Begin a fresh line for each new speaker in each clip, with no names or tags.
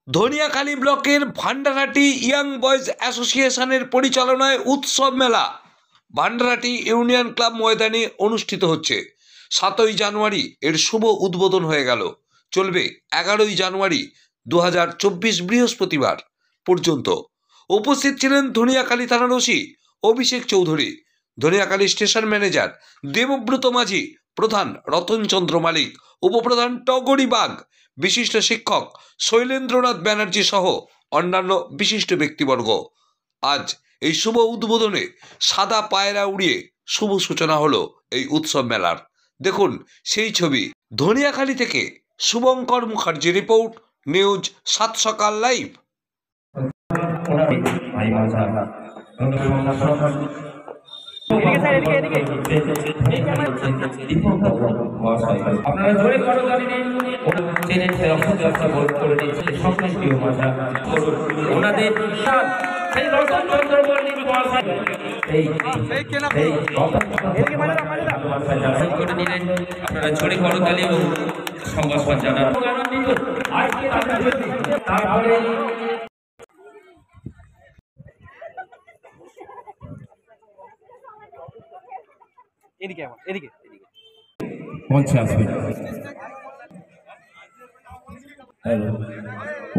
ধনিয়াখালী ব্লকের Bhandarhati young boys অ্যাসোসিয়েশনের পরিচালনায় উৎসব মেলা ভান্ডারহাটি ইউনিয়ন ক্লাব ময়দানে অনুষ্ঠিত হচ্ছে। 7ই জানুয়ারি এর শুভ উদ্বোধন হয়ে গেল। চলবে 11ই জানুয়ারি 2024 বৃহস্পতিবার পর্যন্ত। উপস্থিত ছিলেন ধনিয়াখালী থানার ওসি অভিষেক চৌধুরী, ধনিয়াখালী স্টেশন ম্যানেজার দেবব্রত মাঝি, প্রধান রতনচন্দ্র মালিক, উপপ্রধান টগরি বাগ, বিশিষ্ট শিক্ষক শৈলেন্দ্রনাথ ব্যানার্জি সহ অন্যান্য বিশিষ্ট ব্যক্তিবর্গ। আজ এই শুভ উদ্বোধনে সাদা পায়রা উড়িয়ে শুভ সূচনা হলো এই উৎসব মেলার। দেখুন সেই ছবি। ধনিয়াখালী থেকে শুভঙ্কর মুখার্জি রিপোর্ট, নিউজ 7 সকাল লাইভ।
আপনারা জোরে করতালি দিন। চেনেন অক্ষর বোধ করে দিয়েছে সকলের প্রিয় ভাষা ওনাদের সেই রতনচন্দ্র মল্লিক মহাশয় করে নিলেন। আপনারা জোরে করতালি ও সংবাদ জানান। তারপরে এদিকে মঞ্চে আসবে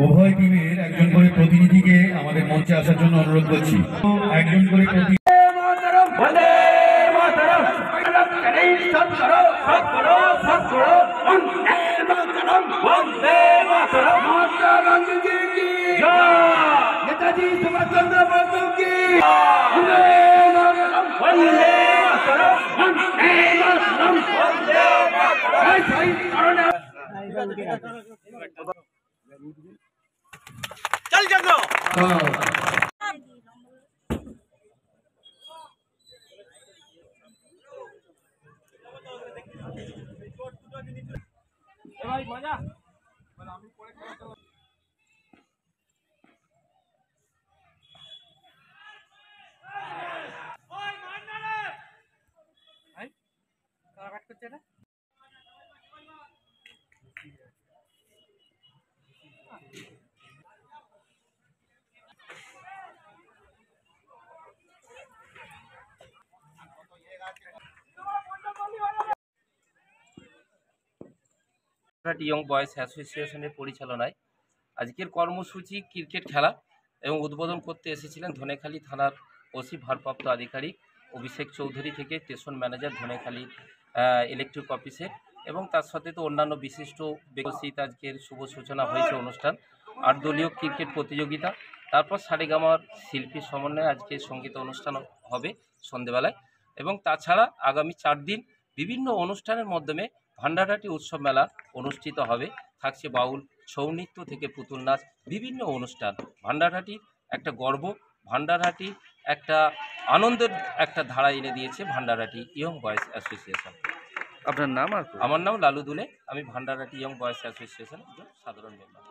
উভয় টিমের একজন করে প্রতিনিধিকে আমাদের মঞ্চে আসার জন্য অনুরোধ করছি। একজন করে নেতাজি সুভাষচন্দ্র বসু কি चल चलो भाई मजा ইয়ং বয়েজ অ্যাসোসিয়েশনের পরিচালনায় আজকের কর্মসূচি ক্রিকেট খেলা এবং উদ্বোধন করতে এসেছিলেন ধনেখালী থানার ওসি ভারপ্রাপ্ত আধিকারিক অভিষেক চৌধুরী থেকে স্টেশন ম্যানেজার ধনেখালী ইলেকট্রিক অফিসের এবং তার সাথে তো অন্যান্য বিশিষ্ট ব্যক্তিত্ব। আজকের শুভ সূচনা হয়েছে অনুষ্ঠান 8 দলীয় ক্রিকেট প্রতিযোগিতা, তারপর সারেগামার শিল্পী সমন্বয়ে আজকে সঙ্গীত অনুষ্ঠান হবে সন্ধেবেলায় এবং তাছাড়া আগামী 4 দিন বিভিন্ন অনুষ্ঠানের মাধ্যমে ভান্ডারহাটি উৎসব মেলা অনুষ্ঠিত হবে। থাকছে বাউল, ছৌ নৃত্য থেকে পুতুল নাচ, বিভিন্ন অনুষ্ঠান। ভান্ডারহাটি একটা গর্ব, ভান্ডারহাটি একটা আনন্দের একটা ধারা এনে দিয়েছে ভান্ডারহাটি ইয়ং বয়েজ অ্যাসোসিয়েশন।
আপনার নাম? আর
আমার নাম লালু দুলে, আমি ভান্ডারহাটি ইয়ং বয়েজ অ্যাসোসিয়েশন একজন সাধারণ মেম্বার।